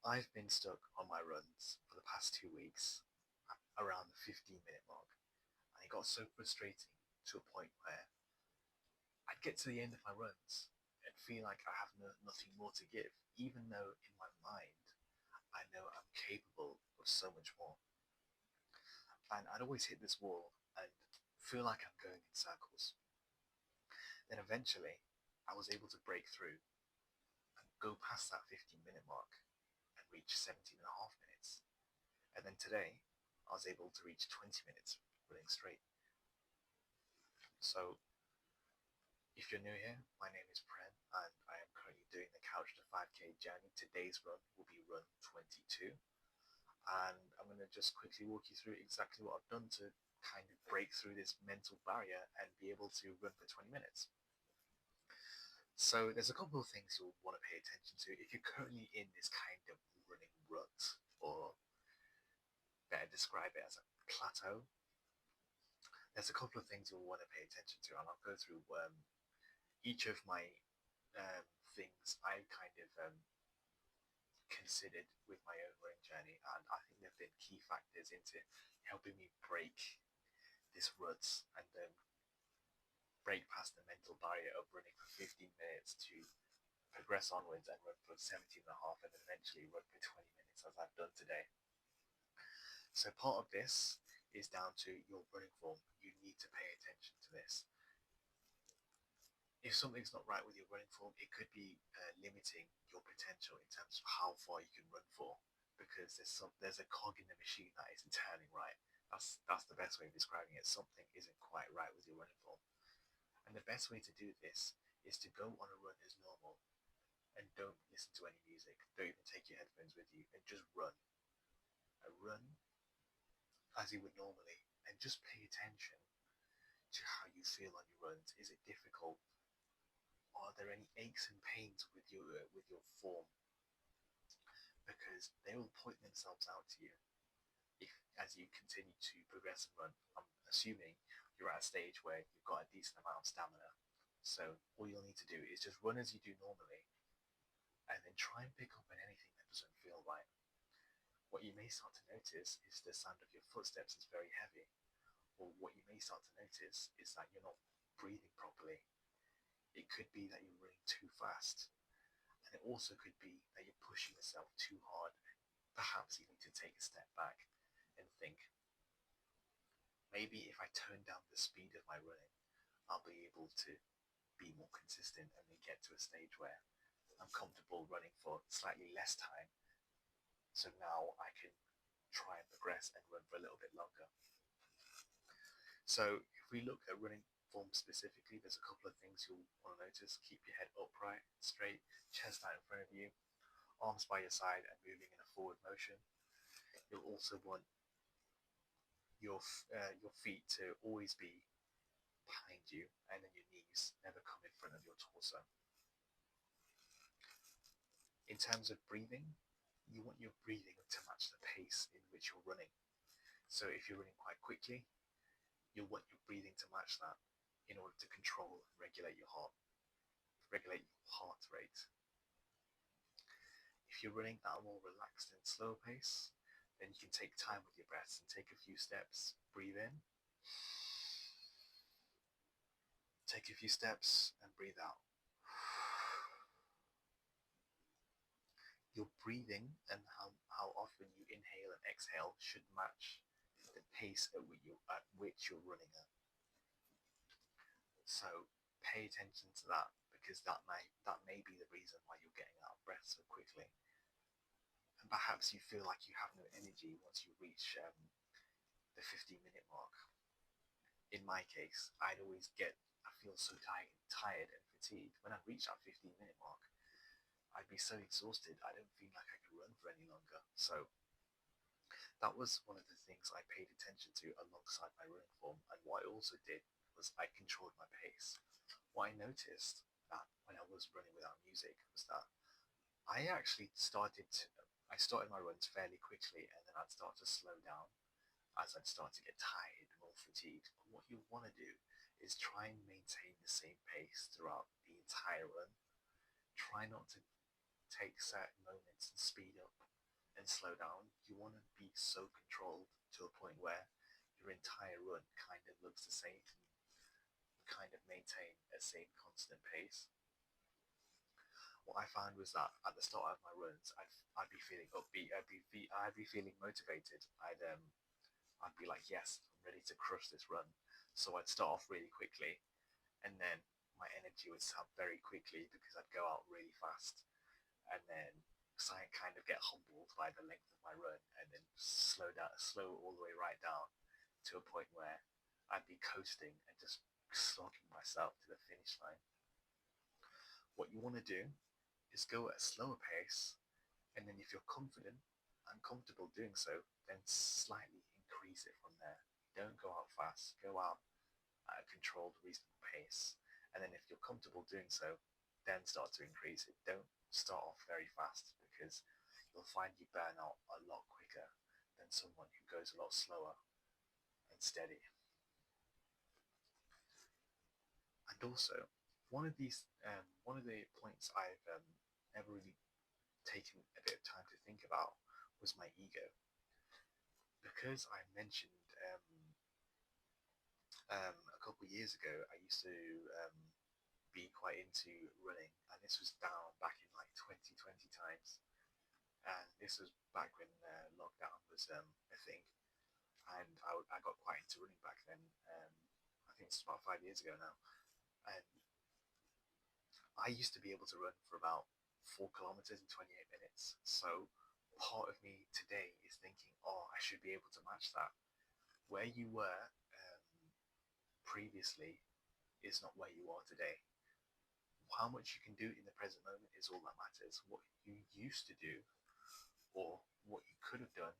I've been stuck on my runs for the past 2 weeks around the 15-minute mark, and it got so frustrating to a point where I'd get to the end of my runs and feel like I have nothing more to give, even though in my mind I know I'm capable of so much more. And I'd always hit this wall and feel like I'm going in circles. Then eventually, I was able to break through and go past that 15-minute mark and reach 17 and a half minutes. And then today, I was able to reach 20 minutes running straight. So, if you're new here, my name is Pren, and I am currently doing the Couch to 5K journey. Today's run will be run 22, and I'm going to just quickly walk you through exactly what I've done to kind of break through this mental barrier and be able to run for 20 minutes. So there's a couple of things you'll want to pay attention to if you're currently in this kind of running rut, or better describe it as a plateau. There's a couple of things you'll want to pay attention to, and I'll go through each of my things I kind of considered with my own running journey, and I think they've been key factors into helping me break this rut and break past the mental barrier of running for 15 minutes to progress onwards and run for 17 and a half and then eventually run for 20 minutes as I've done today. So part of this is down to your running form. You need to pay attention to this. If something's not right with your running form, it could be limiting your potential in terms of how far you can run for, because there's a cog in the machine that isn't turning right. That's the best way of describing it. Something isn't quite right with your running form, and the best way to do this is to go on a run as normal and don't listen to any music. Don't even take your headphones with you and just run. Run as you would normally, and just pay attention to how you feel on your runs. Is it difficult? Are there any aches and pains with your form? Because they will point themselves out to you if as you continue to progress and run. I'm assuming you're at a stage where you've got a decent amount of stamina. So all you'll need to do is just run as you do normally, and then try and pick up on anything that doesn't feel right. What you may start to notice is the sound of your footsteps is very heavy, or what you may start to notice is that you're not breathing properly. It could be that you're running too fast, and it also could be that you're pushing yourself too hard. Perhaps you need to take a step back and think, maybe if I turn down the speed of my running, I'll be able to be more consistent and then get to a stage where I'm comfortable running for slightly less time. So now I can try and progress and run for a little bit longer. So if we look at running form specifically, there's a couple of things you'll want to notice. Keep your head upright, straight, chest out in front of you, arms by your side and moving in a forward motion. You'll also want your feet to always be behind you, and then your knees never come in front of your torso. In terms of breathing, you want your breathing to match the pace in which you're running. So if you're running quite quickly, you'll want your breathing to match that in order to control and regulate your heart rate. If you're running at a more relaxed and slow pace, then you can take time with your breaths and take a few steps. Breathe in, take a few steps, and breathe out. Your breathing and how often you inhale and exhale should match the pace at which you're running at. So pay attention to that, because that may be the reason why you're getting out of breath so quickly. And perhaps you feel like you have no energy once you reach the 15-minute mark. In my case, I feel so tired and fatigued. When I reach that 15-minute mark, I'd be so exhausted, I don't feel like I could run for any longer. So that was one of the things I paid attention to alongside my running form. And what I also did was I controlled my pace. What I noticed that when I was running without music was that I started my runs fairly quickly, and then I'd start to slow down as I'd start to get tired and more fatigued. But what you want to do is try and maintain the same pace throughout the entire run. Try not to take certain moments and speed up and slow down. You want to be so controlled to a point where your entire run kind of looks the same, kind of maintain a same constant pace. What I found was that at the start of my runs, I'd be feeling upbeat, I'd be feeling motivated. I'd be like, yes, I'm ready to crush this run. So I'd start off really quickly, and then my energy would sap very quickly because I'd go out really fast, and then kind of get humbled by the length of my run, and then slow all the way right down to a point where I'd be coasting and just slogging myself to the finish line. What you want to do is go at a slower pace, and then if you're confident and comfortable doing so, then slightly increase it from there. Don't go out fast, go out at a controlled, reasonable pace. And then if you're comfortable doing so, then start to increase it. Don't start off very fast because you'll find you burn out a lot quicker than someone who goes a lot slower and steady. And also, one of the points I've never really taken a bit of time to think about was my ego, because I mentioned a couple of years ago I used to be quite into running, and this was down back in like 2020 times, and this was back when lockdown was a thing, and I got quite into running back then. I think it's about 5 years ago now, and I used to be able to run for about 4 kilometers in 28 minutes. So part of me today is thinking, oh, I should be able to match that. Where you were previously is not where you are today. How much you can do in the present moment is all that matters. What you used to do, or what you could have done,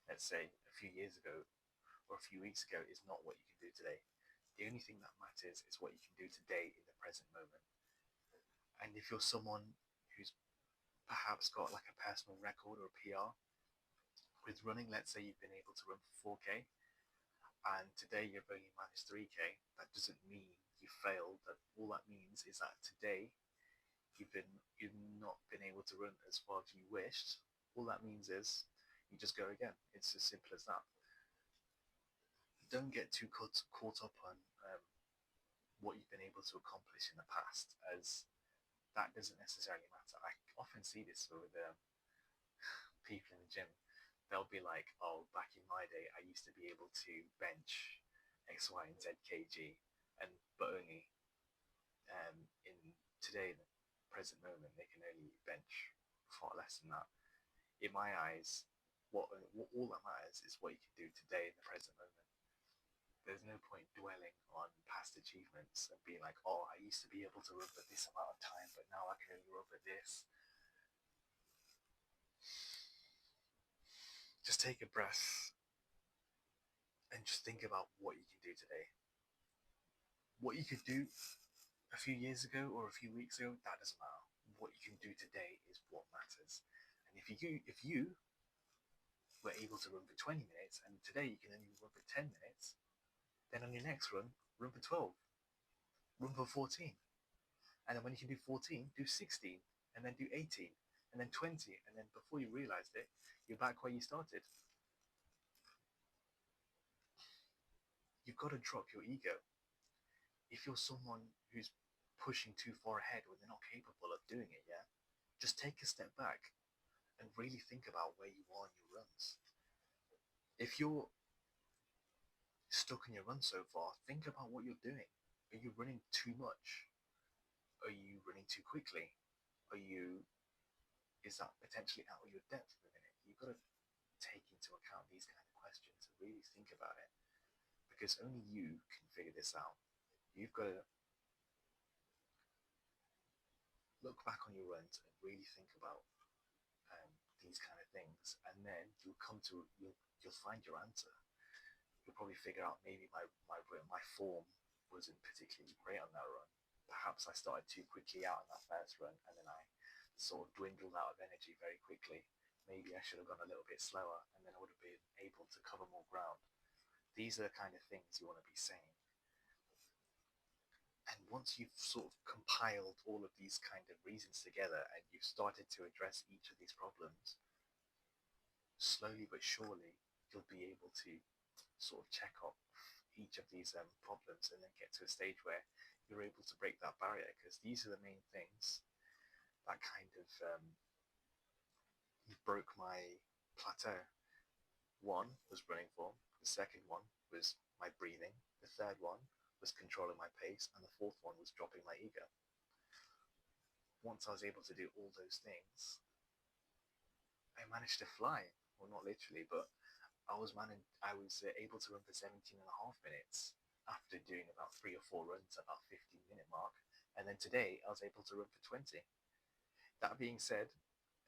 let's say a few years ago or a few weeks ago, is not what you can do today. The only thing that matters is what you can do today in the present moment. And if you're someone who's perhaps got like a personal record or a PR with running, let's say you've been able to run for 4K, and today you've only managed 3K, that doesn't mean you failed. That all that means is that today you've not been able to run as far as you wished. All that means is you just go again. It's as simple as that. Don't get too caught up on what you've been able to accomplish in the past, as that doesn't necessarily matter. I often see this with people in the gym. They'll be like, oh, back in my day, I used to be able to bench X, Y, and Z kg, but only in today, the present moment, they can only bench far less than that. In my eyes, what all that matters is what you can do today in the present moment. There's no point dwelling on past achievements and being like, oh, I used to be able to run for this amount of time, but now I can only run for this. Just take a breath and just think about what you can do today. What you could do a few years ago or a few weeks ago, that doesn't matter. What you can do today is what matters. And if you were able to run for 20 minutes and today you can only run for 10 minutes, then on your next run for 12, run for 14. And then when you can do 14, do 16, and then do 18, and then 20, and then before you realized it, you're back where you started. You've got to drop your ego. If you're someone who's pushing too far ahead when they're not capable of doing it, yeah, just take a step back and really think about where you are in your runs. If you're stuck in your run so far, think about what you're doing. Are you running too much? Are you running too quickly? Is that potentially out of your depth at the minute? You've got to take into account these kind of questions and really think about it, because only you can figure this out. You've got to look back on your runs and really think about these kind of things, and then you'll find your answer. You'll probably figure out maybe my form wasn't particularly great on that run. Perhaps I started too quickly out on that first run, and then I sort of dwindled out of energy very quickly. Maybe I should have gone a little bit slower, and then I would have been able to cover more ground. These are the kind of things you want to be saying. And once you've sort of compiled all of these kind of reasons together and you've started to address each of these problems, slowly but surely you'll be able to sort of check off each of these problems and then get to a stage where you're able to break that barrier, because these are the main things that kind of broke my plateau. One was running form, the second one was my breathing, the third one was controlling my pace, and the fourth one was dropping my ego. Once I was able to do all those things, I managed to fly. Well, not literally, but I was able to run for 17 and a half minutes after doing about 3 or 4 runs at that 15-minute mark. And then today I was able to run for 20. That being said,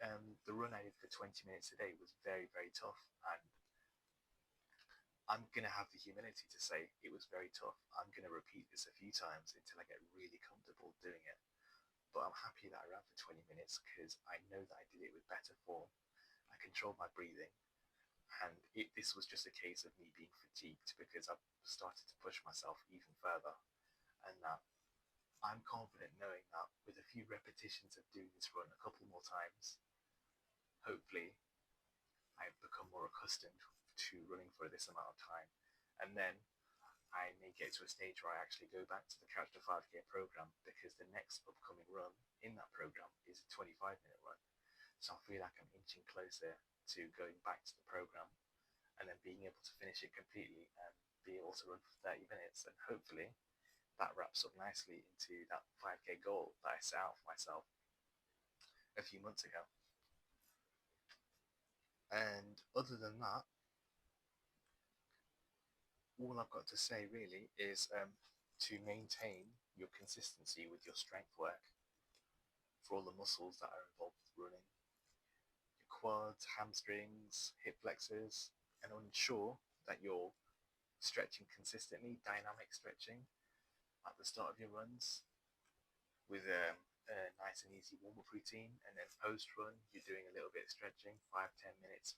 the run I did for 20 minutes today was very, very tough, and I'm going to have the humility to say it was very tough. I'm going to repeat this a few times until I get really comfortable doing it. But I'm happy that I ran for 20 minutes because I know that I did it with better form. I controlled my breathing, and this was just a case of me being fatigued because I've started to push myself even further, and that I'm confident knowing that with a few repetitions of doing this run a couple more times, hopefully I've become more accustomed to running for this amount of time, and then I may get to a stage where I actually go back to the Couch to 5K program, because the next upcoming run in that program is a 25-minute run. So I feel like I'm inching closer to going back to the program and then being able to finish it completely and be able to run for 30 minutes. And hopefully that wraps up nicely into that 5K goal that I set out for myself a few months ago. And other than that, all I've got to say really is to maintain your consistency with your strength work for all the muscles that are involved with running, your quads, hamstrings, hip flexors, and ensure that you're stretching consistently, dynamic stretching at the start of your runs with a nice and easy warm-up routine, and then post-run you're doing a little bit of stretching, 5-10 minutes.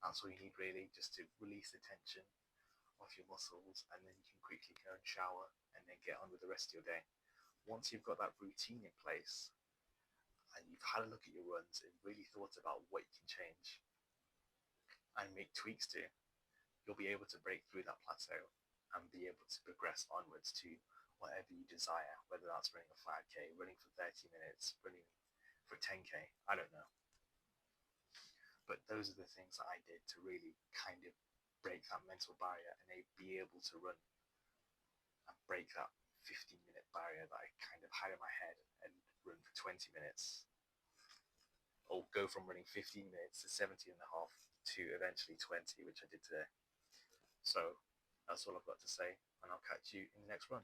That's all you need really, just to release the tension off your muscles, and then you can quickly go and shower and then get on with the rest of your day. Once you've got that routine in place and you've had a look at your runs and really thought about what you can change and make tweaks to, you'll be able to break through that plateau and be able to progress onwards to whatever you desire, whether that's running a 5K, running for 30 minutes, running for 10K, I don't know. But those are the things that I did to really kind of break that mental barrier and be able to run and break that 15-minute barrier that I kind of had in my head and run for 20 minutes, or go from running 15 minutes to 17 and a half to eventually 20, which I did today. So that's all I've got to say, and I'll catch you in the next run.